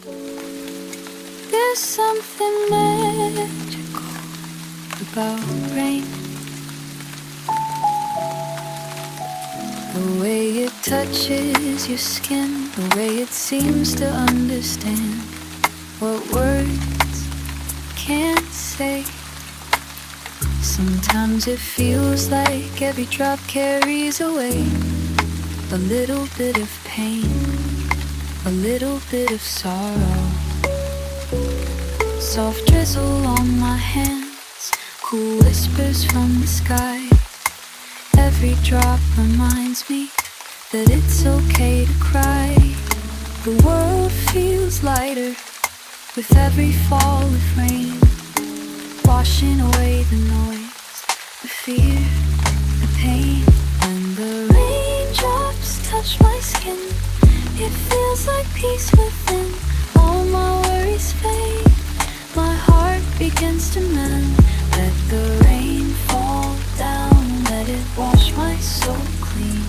There's something magical about rain. The way it touches your skin, the way it seems to understand what words can't say. Sometimes it feels like every drop carries away a little bit of pain, a little bit of sorrow. Soft drizzle on my hands, cool whispers from the sky. Every drop reminds me that it's okay to cry. The world feels lighter with every fall of rain, washing away the noise, the fear, the pain. When the raindrops touch my skin, it feels like peace within. All my worries fade, my heart begins to mend. Let the rain fall down, let it wash my soul clean.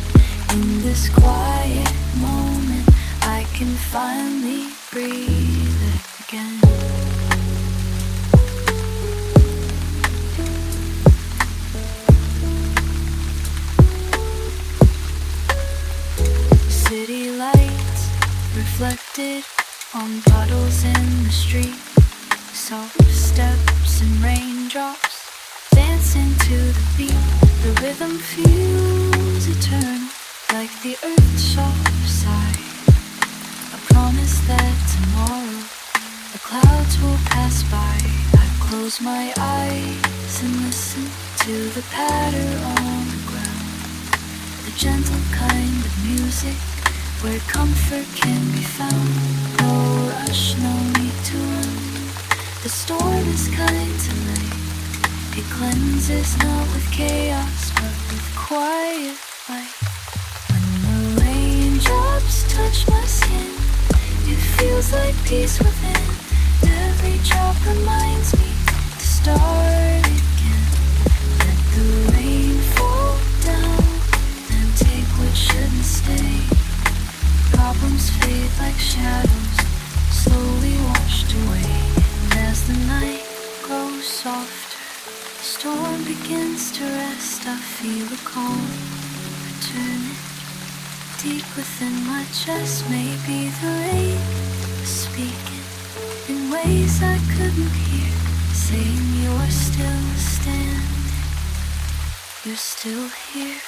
In this quiet moment, I can finally breathe again. City lights reflected on puddles in the street. Soft steps and raindrops dancing to the beat. The rhythm feels eternal, like the earth's soft sigh. A promise that tomorrow the clouds will pass by. I close my eyes and listen to the patter on the ground, the gentle kind of music where comfort can be found. No rush, no need to run. The storm is kind to light. It cleanses not with chaos, but with quiet light. When the raindrops touch my skin, it feels like peace within. Every drop reminds me to start again. Let the rain fall down and take what shouldn't stay. Problems fade like shadows, slowly washed away. And as the night grows softer, the storm begins to rest. I feel a calm returning deep within my chest. Maybe the rain was speaking in ways I couldn't hear, saying you're still standing, you're still here.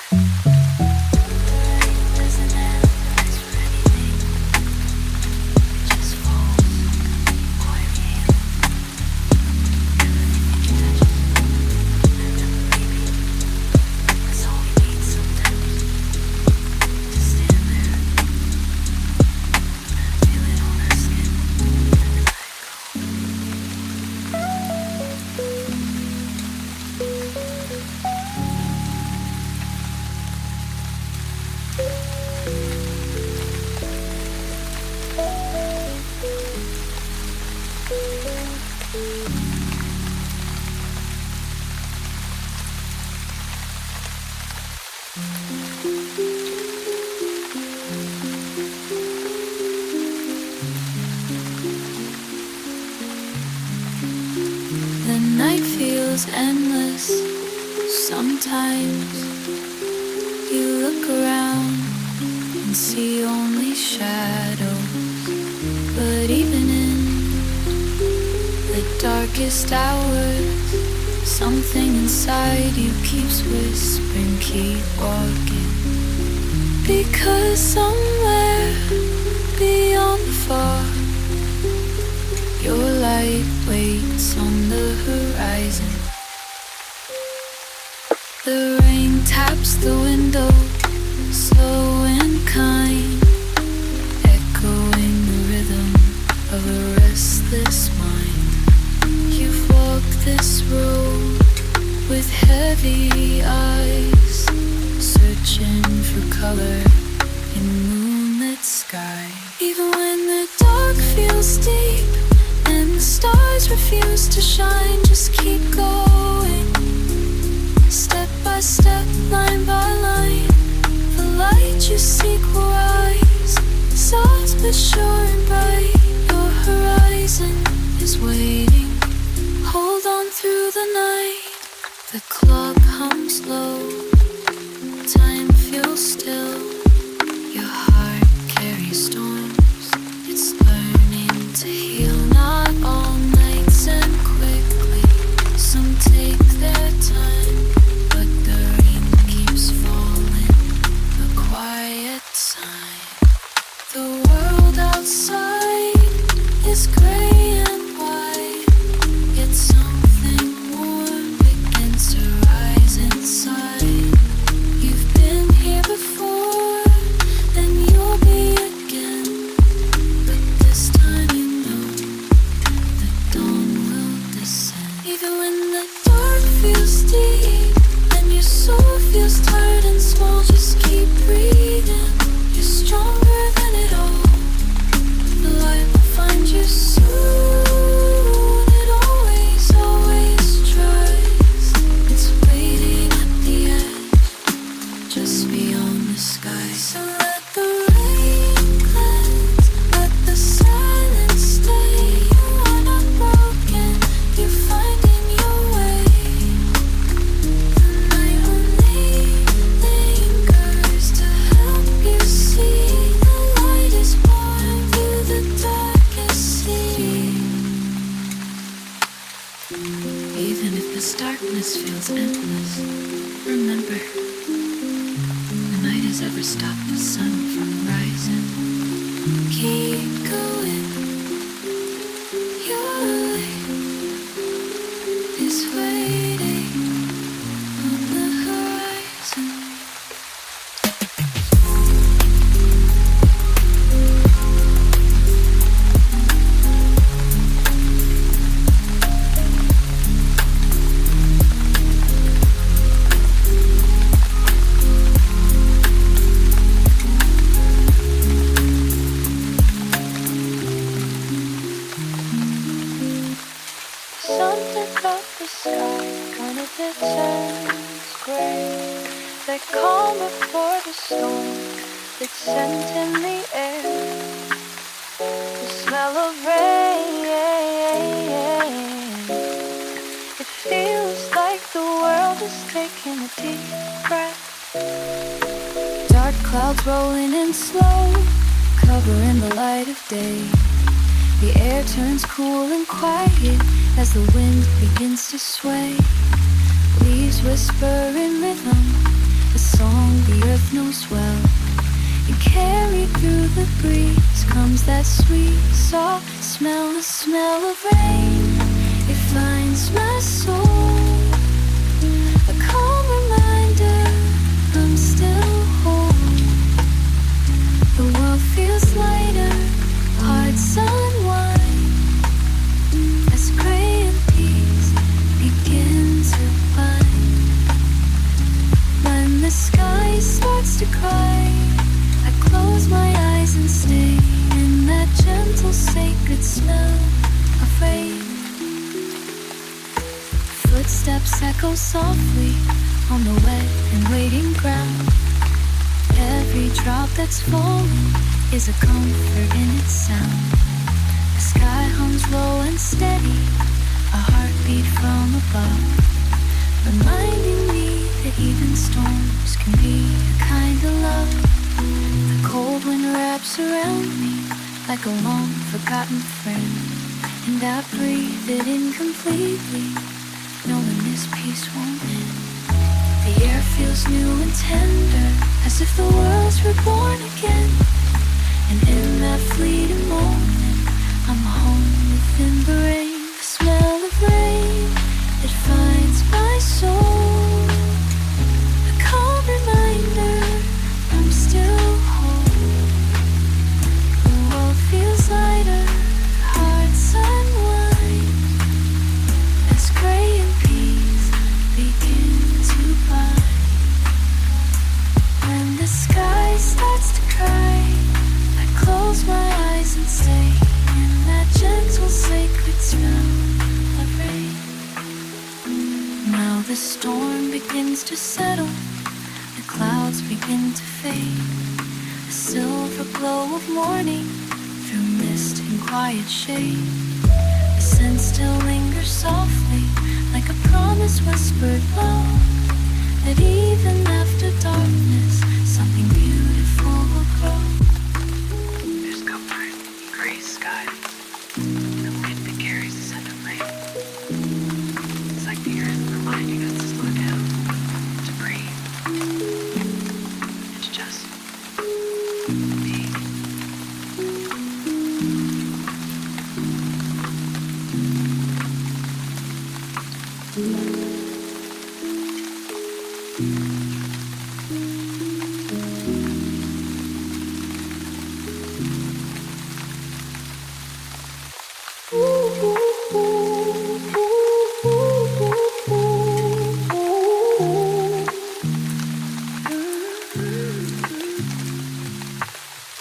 The night feels endless. Sometimes you look around and see only shadows. But even in the darkest hours, something inside you keeps whispering, keep walking. Because somewhere beyond the fog, your light waits on the horizon. The rain taps the window, slow and kind, echoing the rhythm of a restless mind. You've walked this road with heavy eyes, searching for color in moonlit sky. Even when the dark feels deep and the stars refuse to shine, just keep going. Step by step, line by line, the light you seek will rise, soft but sure and bright. Your This feels endless. Remember, the night has ever stopped the sun from rising. Keep going. Your light is waiting on the horizon. Something about the sky, kind of it turns gray. Like calm before the storm, it's scent in the air. The smell of rain, it feels like the world is taking a deep breath. Dark clouds rolling in slow, covering the light of day. The air turns cool and quiet as the wind begins to sway. Leaves whisper in rhythm, a song the earth knows well. And carried through the breeze comes that sweet, soft smell, the smell of rain. It finds my soul, a calm reminder I'm still whole. The world feels lighter, hearts unwind as gray and peace begin to bind. When the sky starts to cry, I close my eyes and stay in that gentle, sacred smell of rain. Footsteps echo softly on the wet and waiting ground. Every drop that's falling is a comfort in its sound. The sky hums low and steady, a heartbeat from above, reminding me that even storms can be a kind of love. The cold wind wraps around me like a long forgotten friend, and I breathe it in completely, knowing this peace won't end. The air feels new and tender, as if the world's reborn again. And in that fleeting moment, I'm home within the rain. The smell of rain, it finds my soul, a calm reminder I'm still whole. The world feels lighter, hearts unwind as gray and peace begin to bind. When the sky starts to cry, I close my eyes and stay in that gentle, sacred smell of rain. Now the storm begins to settle, the clouds begin to fade. A silver glow of morning through mist and quiet shade. The scent still lingers softly, like a promise whispered low, that even after darkness, something beautiful will grow. There's comfort in gray skies, the wind that carries the scent of rain. It's like the earth reminding us to slow down, to breathe, and to just be.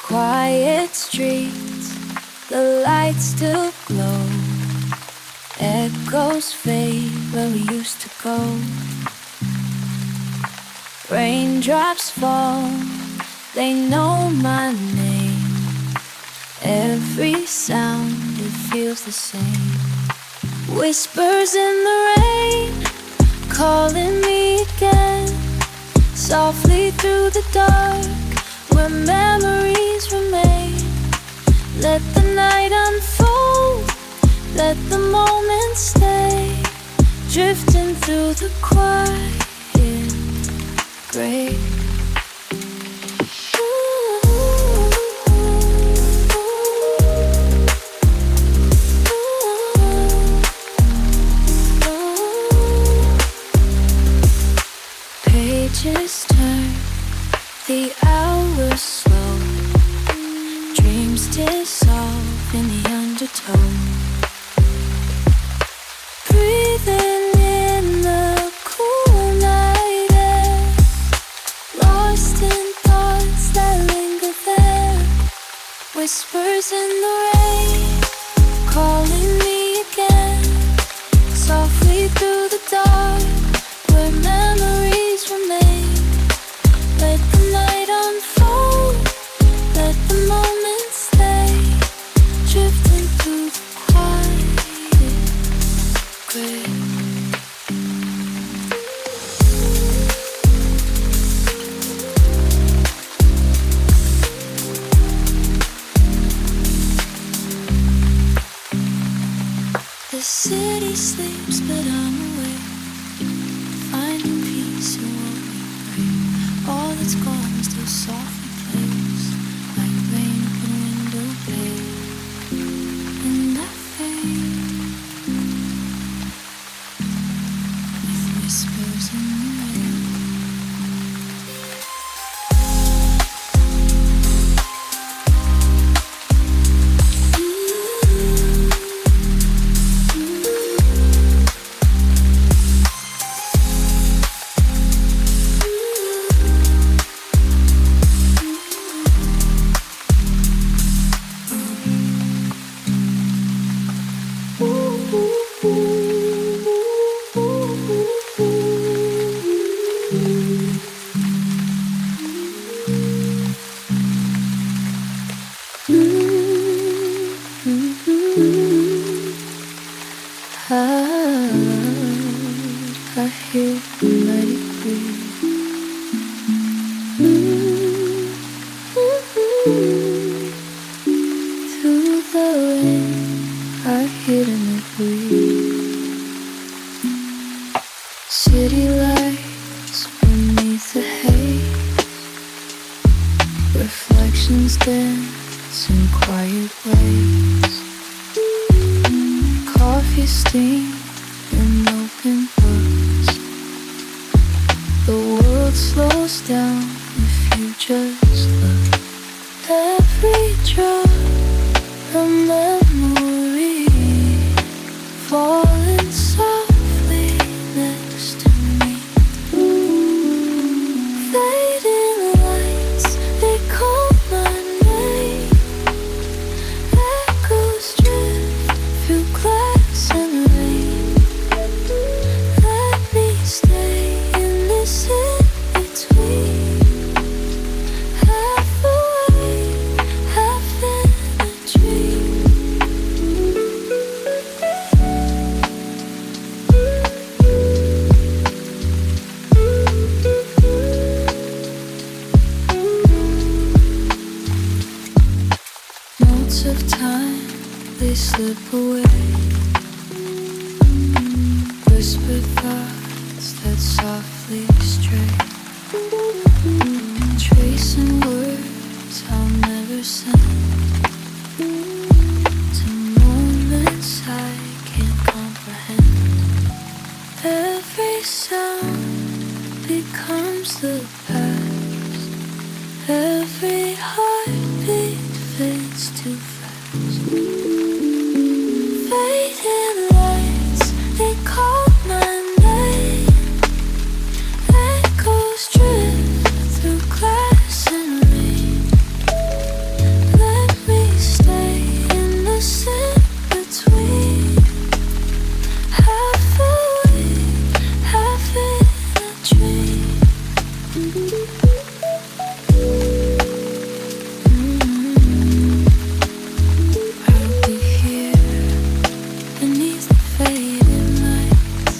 Quiet streets, the lights still glow. Echoes fade where we used to go. Raindrops fall, they know my name. Every sound, it feels the same. Whispers in the rain, calling me again. Softly through the dark, where memories remain. Let the night unfold, let the moment stay. drifting through the quiet gray. Pages turn, the hours slow, dreams dissolve in the undertone. Breathing in the cool night air, lost in thoughts that linger there. Whispers in the rain, calling me again, softly through the dark, where memories remain. Let the night unfold, let the moment stay, drifting through the quiet gray. The city sleeps, but I'm awake, finding peace in what we break. All that's gone still softly plays, like rain upon a window pane. And I fade with whispers in the rain. I hear the mighty breeze. Through the rain, I hear the breeze. City lights beneath the haze, reflections dance in quiet ways. Coffee steam in open books. The world slows down if you just look. Every drop a memory, falling softly next to me. Fading lights, they call my name. Echoes drift through glass and rain. Let me stay in this in-between, half awake, half in a dream. Notes of time, they slip away. Whispered thoughts that softly stray, tracing words I'll never send to moments I can't comprehend. Every sound becomes the past, every heartbeat fades too fast. Fading lights, they call my name. Echoes drift through glass and rain. Let me stay in the in-between, half awake, half in a dream. I'll be here beneath the fading lights.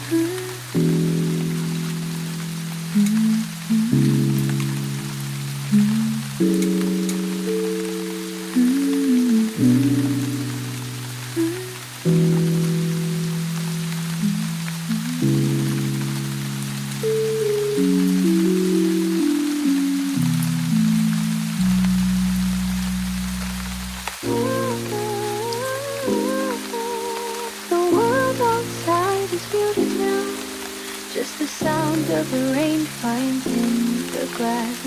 Mm-hmm. just the sound of the rain finding the glass.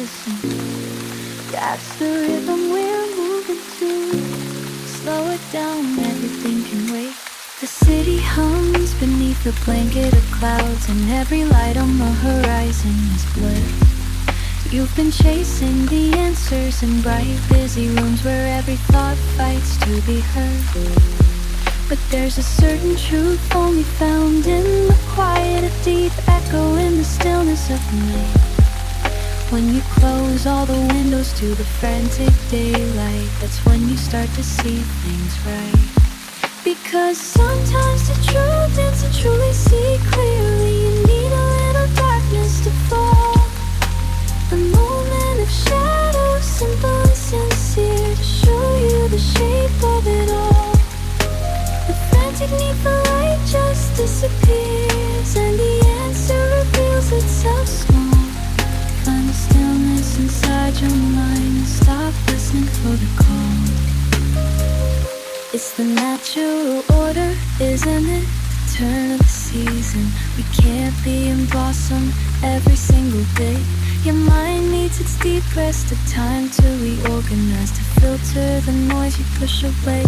That's the rhythm we're moving to. Slow it down, everything can wait. The city hums beneath a blanket of clouds, and every light on the horizon is blurred. You've been chasing the answers in bright, busy rooms where every thought fights to be heard. But there's a certain truth only found in the quiet, a deep echo in the stillness of the night. When you close all the windows to the frantic daylight, that's when you start to see things right. Because sometimes the truth is to truly see clearly, you need a little darkness to fall. A moment of shadow, simple and sincere, to show you the shape of it all. The frantic need for light just disappears, and the answer reveals itself small. Find the stillness inside your mind and stop listening for the call. It's the natural order, isn't it? The turn of the season. We can't be in blossom every single day. Your mind needs its deep rest, a time to reorganize, to filter the noise you push away.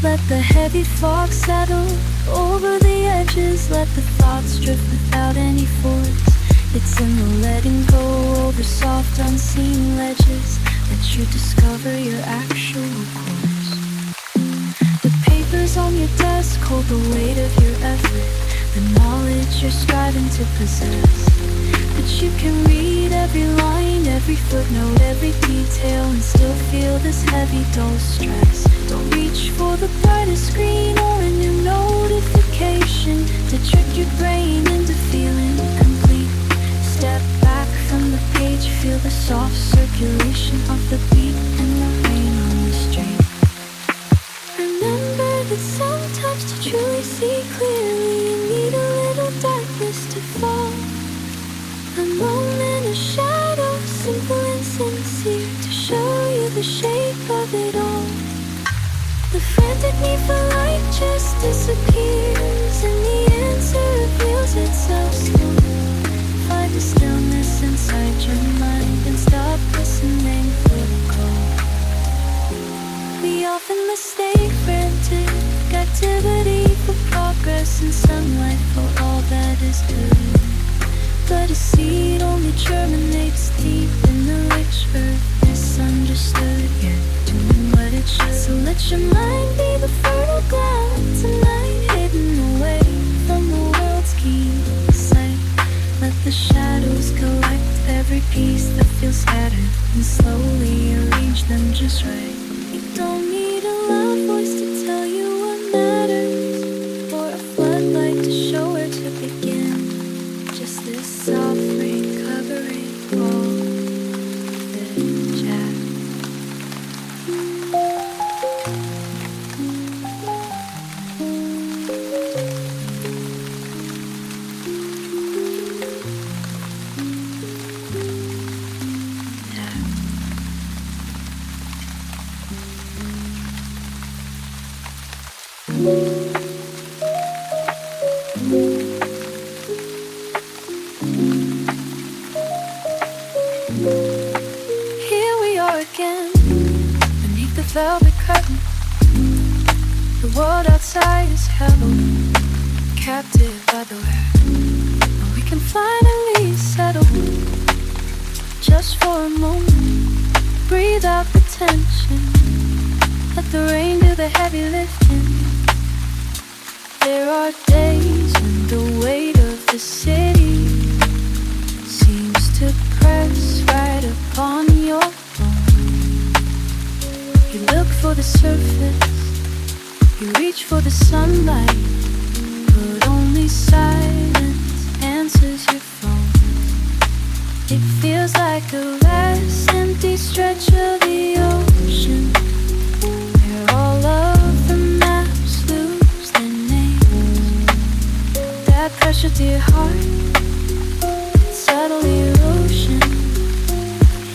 Let the heavy fog settle over the edges, let the thoughts drift without any force. It's in the letting go over soft unseen ledges that you discover your actual course. The papers on your desk hold the weight of your effort, the knowledge you're striving to possess. But you can read every line, every footnote, every detail, and still feel this heavy, dull stress. Don't reach for the brightest screen or a new notification to trick your brain into feeling complete. Step back from the page, feel the soft circulation of the beat and the rain on the street. Remember that sometimes to truly see clearly, you need a little darkness to fall. A moment of shadow, simple and sincere, to show you the shape of it all. The frantic need for light just disappears, and the answer reveals itself slow. Find the stillness inside your mind and stop listening for the call. We often mistake frantic activity for progress and sunlight for all that is good. But a seed only germinates deep in the rich earth, misunderstood yet doing what it should. So let your mind be the fertile ground tonight, hidden away from the world's keen sight. Let the shadows collect every piece that feels scattered and slowly arrange them just right. You don't need a loud voice to tell you what matters, or a floodlight to show where to begin. Just this soft rain covering all the jack. Here we are again, beneath the velvet curtain. The world outside is held captive by the wind, but we can finally settle just for a moment. Breathe out the tension, let the rain do the heavy lifting. There are days when the weight of the city seems to press right upon your bones. You look for the surface, you reach for the sunlight, but only silence answers your phone. It feels like a vast empty stretch of the ocean, where all of the maps lose their names. That pressure, dear heart, subtle erosion,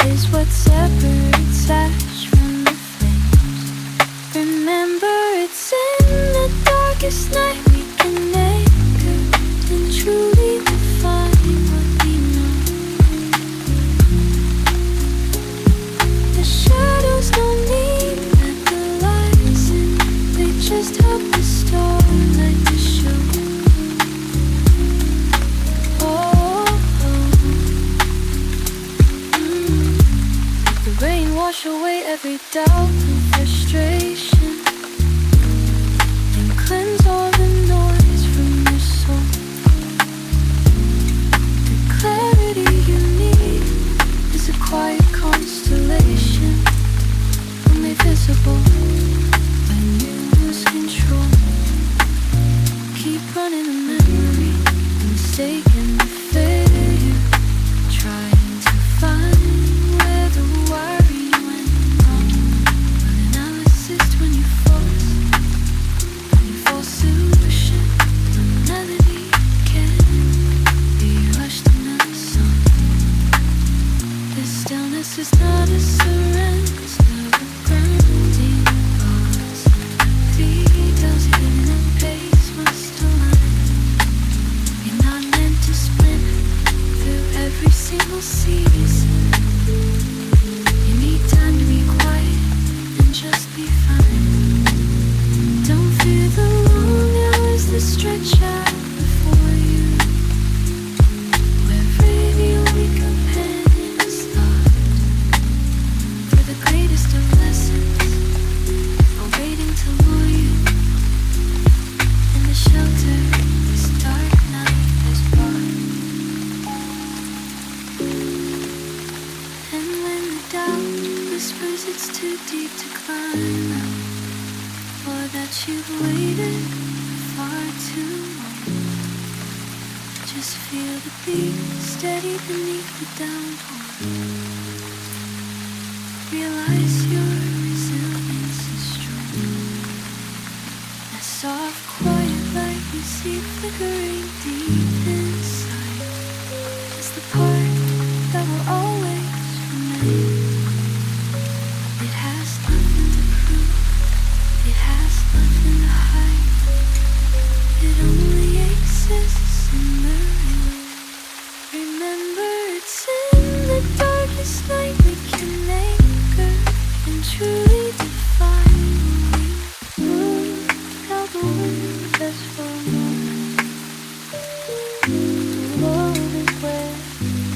is what separates ash from the flames. Remember, it's in the darkest night we can anchor and truly to stretch out before you, where radio we companion is thought, for the greatest of lessons are waiting to lure you in the shelter this dark night has brought. And when the doubt whispers it's too deep to climb out, or that you've waited far too long, just feel the beat steady beneath the downpour. Realize your resilience is strong. That soft, quiet light you see flickering deep inside is the part that will always remain. It has nothing to prove, it has nothing to hide. It only exists in the rain. Remember, it's in the darkest night we can anchor and truly define when we move out the wind just for a moment. Love is where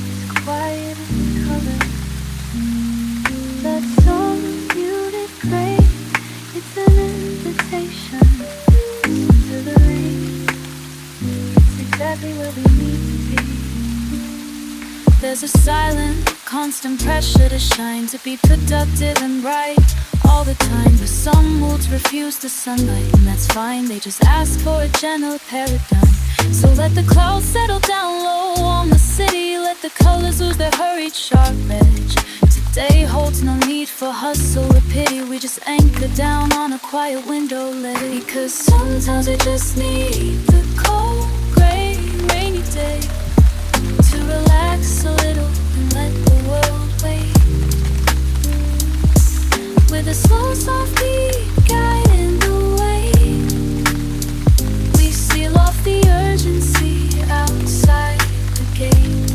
it's quiet and covered. That song you did great, it's an invitation to the rain. It's exactly where we need to be. There's a silent, constant pressure to shine, to be productive and bright all the time. But some moods refuse the sunlight, and that's fine. They just ask for a gentle paradigm. So let the clouds settle down low on the city. Let the colors lose their hurried sharp edge. Today holds no need for hustle or pity. We just anchor down on a quiet window ledge. Because sometimes we just need the cold, gray, rainy day to relax a little and let the world wait. With a slow, soft beat guiding the way, we seal off the urgency outside the gate.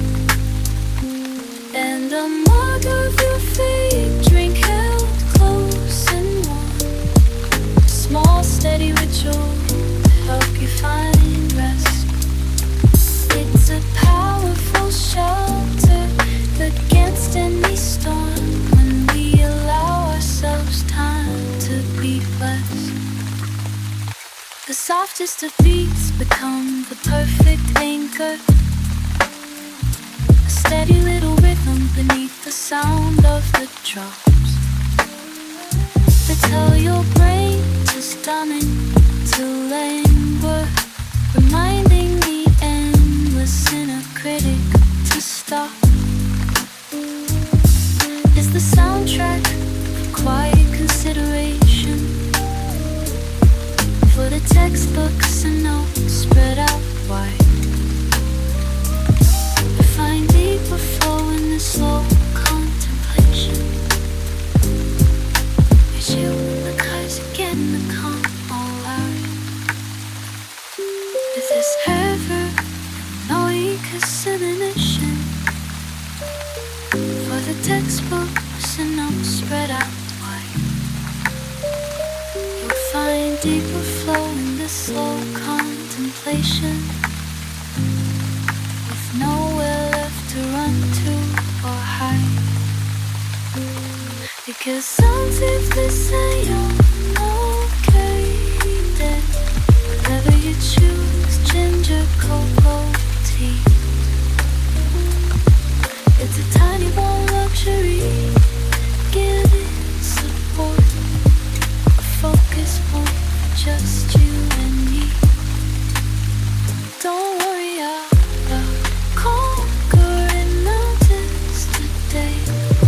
And a mug of your fake drink held close and warm, a small steady ritual to help you find rest. It's a powerful shelter against any storm when we allow ourselves time to be blessed. The softest of beats become the perfect anchor, a steady little rhythm beneath the sound of the drops. They tell your brain to stomach, to languor, reminding the endless inner critic to stop. It's the soundtrack for quiet consideration, for the textbooks and notes spread out wide. We find deeper flow in the slow contemplation. We chill when the guys again become alright. With this ever no examination, for the textbooks and notes spread out wide. You'll find deeper flow in this slow contemplation, with nowhere left to run to or hide. Because sometimes they say you're okay, then whatever you choose, ginger, cocoa, tea. It's a tiny warm luxury, giving support, a focus point for just you and me. Don't worry about conquering mountains today,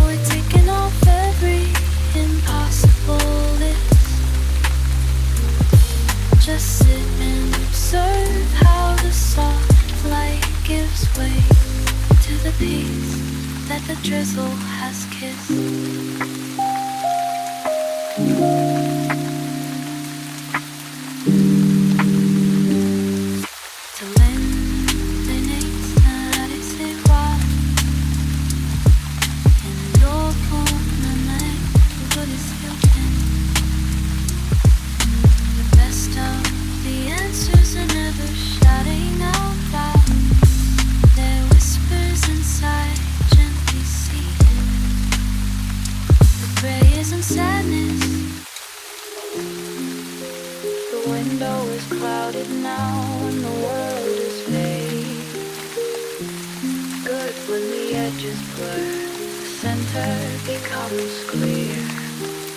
or taking off every impossible list. Just sit and observe how the soft light gives way to the peace that the drizzle has kissed. To eliminate nada se igual en el dopo no me the best of the answers and window is clouded now and the world is vague. Good when the edges blur, the center becomes clear.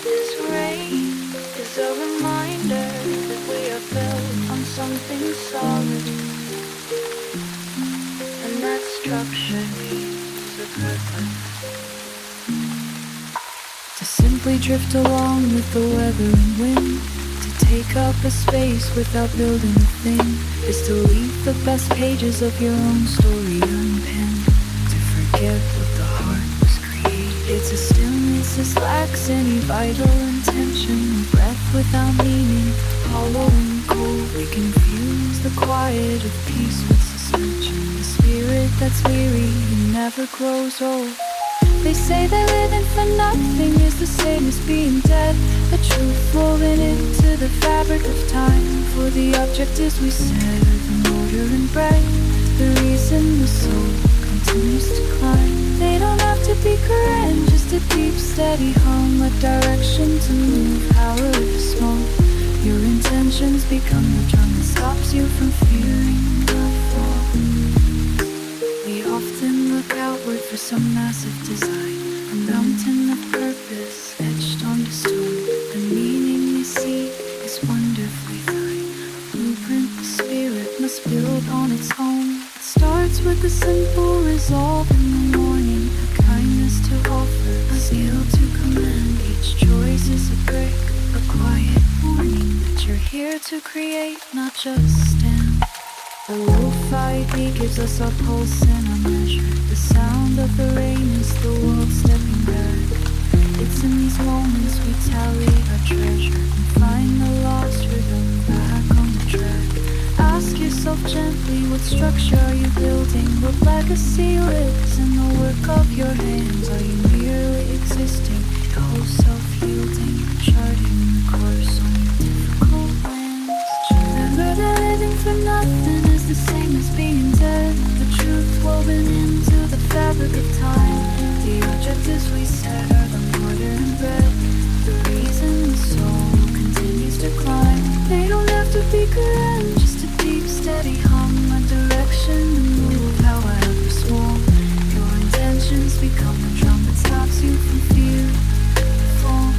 This rain is a reminder that we are built on something solid, and that structure needs a purpose. To simply drift along with the weather and wind, to take up a space without building a thing, is to leave the best pages of your own story unpenned, to forget what the heart was created. It's a stillness that lacks any vital intention, a breath without meaning, hollow and cold. We confuse the quiet of peace with suspension, the spirit that's weary and never grows old. They say that living for nothing is the same as being dead, a truth woven into the fabric of time. For the objectives we set are the mortar and bread, the reason the soul continues to climb. They don't have to be grand, just a deep steady hum, a direction to move, power to smoke. Your intentions become the drum that stops you from fearing the fall. We often look outward for some massive design, a mountain of purpose etched onto stone. The meaning we seek is wonderfully thine, a blueprint the spirit must build on its own. It starts with a simple resolve in the morning, a kindness to offer, a skill to command. Each choice is a brick, a quiet warning that you're here to create, not just stand. The lo-fi beat gives us our pulse and our measure. The sound of the rain is the world stepping back. It's in these moments we tally our treasure and find the lost rhythm back on the track. Ask yourself gently, what structure are you building? What legacy lives in the work of your hands? Are you merely existing, your whole self-yielding, charting the course on your difficult lands? Remember that living for nothing is the same as being dead, the truth woven into the fabric of time. The objectives we set are the mortar and bread, the reason the soul continues to climb. They don't have to be grand, just a deep steady hum, a direction to move, however small. Your intentions become the drum that stops you from fearing the fall.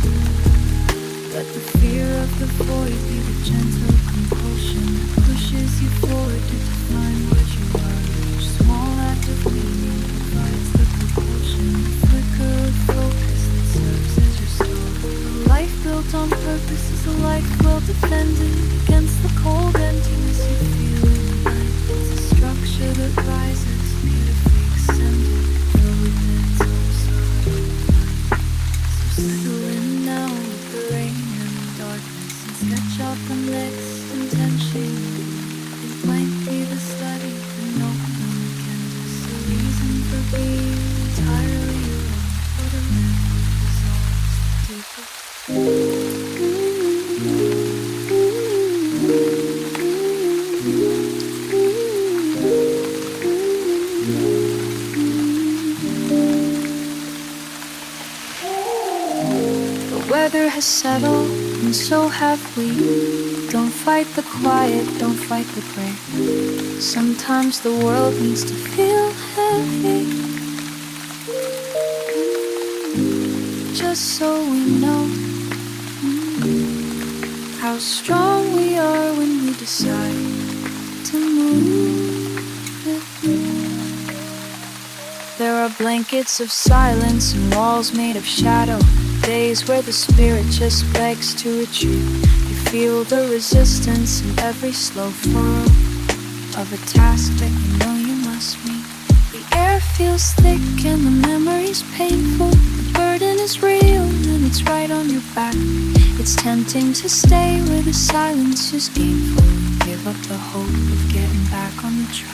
Let the fear of the void be the gentle compulsion that pushes you forward to define what you are. Each small act of meaning provides the propulsion, the flicker of focus that serves as your soul. A life built on purpose is a life well defended against the cold emptiness you feel in the night. It's a structure that rises, beautifully extended, filled with its own sorrow and light. So settle in now with the rain and the darkness, and sketch out the next intention. It might be the study, the note on the canvas, a reason for being entirely alone, for the man is always the deepest. The weather has settled, and so have we. Don't fight the quiet, don't fight the gray. Sometimes the world needs to feel heavy, just so we know how strong we are when we decide to move with you. There are blankets of silence and walls made of shadow, days where the spirit just begs to retreat. You feel the resistance in every slow furrow of a task that you know you must meet. The air feels thick and the memory's painful. The burden is real and it's right on your back. It's tempting to stay where the silence is gainful, give up the hope of getting back on the track.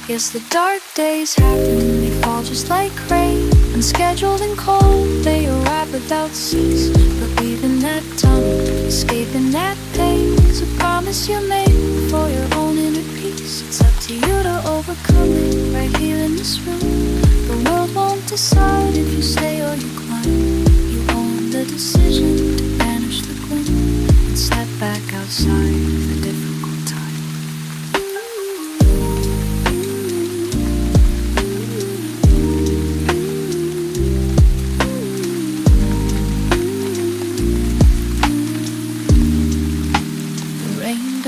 Yes, the dark days happen, they fall just like rain, unscheduled and cold, they arrive without cease. But leaving that tunnel, escaping that pain, is a promise you made for your own inner peace. It's up to you to overcome it, right here in this room. The world won't decide if you stay or you climb. You own the decision to banish the gloom and step back outside the day.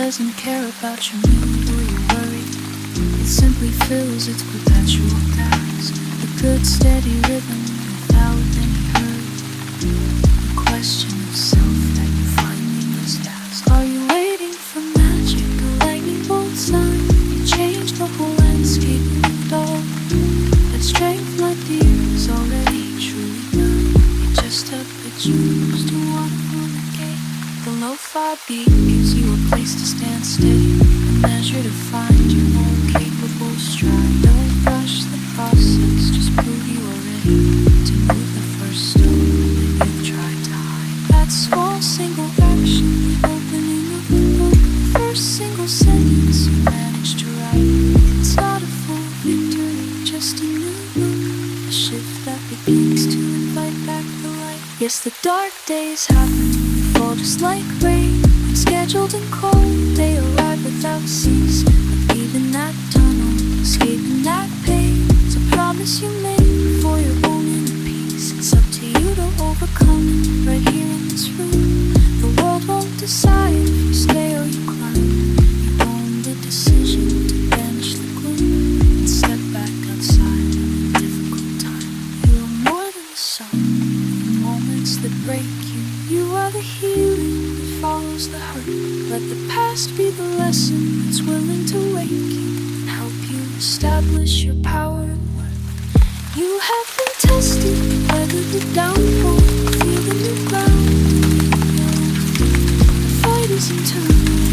doesn't care about your mood or your worry. It simply fills its perpetual gas. A good steady rhythm without any hurry. The question of self that you finally must ask. Are you waiting for magic, a lightning bolt sign? You change the whole landscape and moved all. That strength like the years already truly done. You just have to choose to walk through the gate. The lo-fi beat gives you a place to stand steady, a measure to find your own capable stride. Don't rush the process, just prove you are ready to move the first stone that you've tried to hide. That small single action, the opening of the book, the first single sentence you managed to write. It's not a full victory, just a new look, a shift that begins to invite back the light. Yes, the dark days happen, fall just like rain, scheduled and cold, they arrive without cease. But even that tunnel, escaping that pain, it's a promise you made for your own inner peace. It's up to you to overcome it, right here in this room. The world won't decide if you stay or you climb. You own the decision to banish the gloom and step back outside in a difficult time. You are more than the sum, the moments that break you. You are the healing that follows the hurt. Let the past be the lesson that's willing to wake you and help you establish your power and worth. You have been tested, weathered the downpour, feel the new ground. The fight is eternal.